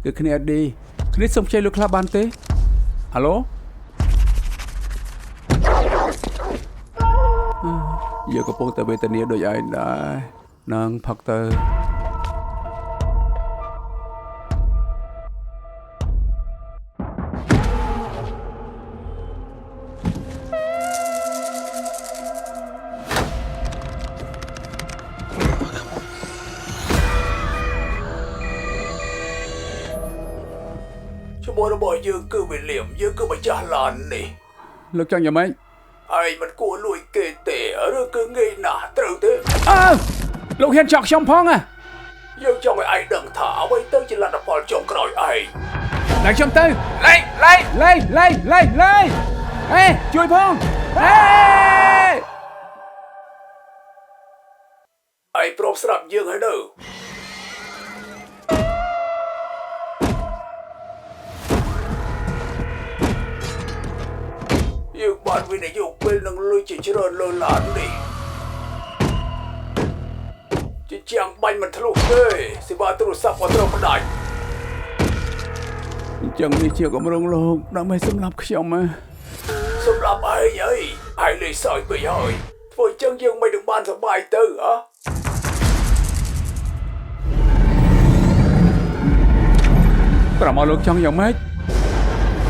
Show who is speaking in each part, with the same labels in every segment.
Speaker 1: គឺគ្នាអត់ឌីគ្នាសុំខ្ចីលុយខ្លះបានទេហៅឡូយើងកំពុងតែវេទនាដូចឯងដែរនឹងផឹកទៅ
Speaker 2: ឈ្មោះរបស់យើងគឺវិលៀមយើងគឺម្ចាស់ឡាននេះ
Speaker 1: លោកចង់យ៉ាងម៉េច
Speaker 2: ឯងមិនគួរលួចគេទេឬគឺងាយណាស់ត្រូវទេ
Speaker 1: អើលោកហ៊ានចោកខ្ញុំផងហ៎
Speaker 2: យើងចង់ឲ្យឯងដឹងថាអ្វីទៅជាលទ្ធផលចុងក្រោយឯង
Speaker 1: តែខ្ញុំទៅ
Speaker 2: លេង
Speaker 1: ហេជួយផងហេ
Speaker 2: ឯងព្រមស្រាប់យើងហើយនៅយើងបានវិនិយោគពេលនឹងលុយជាច្រើនលើឡាននេះជាជាងបាញ់មិនធ្លុះទេសេវាទូរស័ព្ទក៏ត្រូវផ្ដាច់
Speaker 1: អញ្ចឹងនេះជាកម្រងលោកដើម្បីសម្លាប់ខ្ញុំហ៎
Speaker 2: សម្រាប់ឯងឯងលេងសើចពេកហើយធ្វើអញ្ចឹងយើងមិននឹងបានសប្បាយទៅហ៎
Speaker 1: ប្រមលោកចង់យ៉ាងម៉េច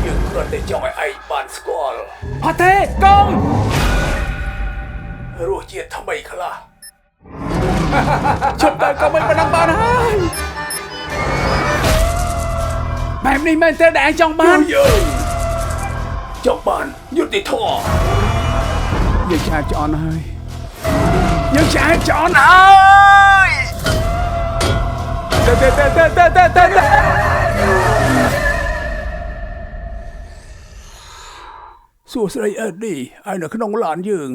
Speaker 2: យើងគ្រាន់តែចង់ឲ្យឯងបានស្គាល់
Speaker 1: អត់ទេកុំ
Speaker 2: រសជាតិថ្មីខ្លះ
Speaker 1: ជប់ទៅក៏មិនបានហើយបែបនេះមែនទេដែលឯងចង់បាន
Speaker 2: យើងចង់បានយុត្តិធម៌
Speaker 1: យើងឆ្អែតឆ្អន់ហើយយើងឆ្អែតឆ្អន់ហើយទៅ
Speaker 2: សួស្ដីអេឌីឯងនៅក្នុងឡានយើង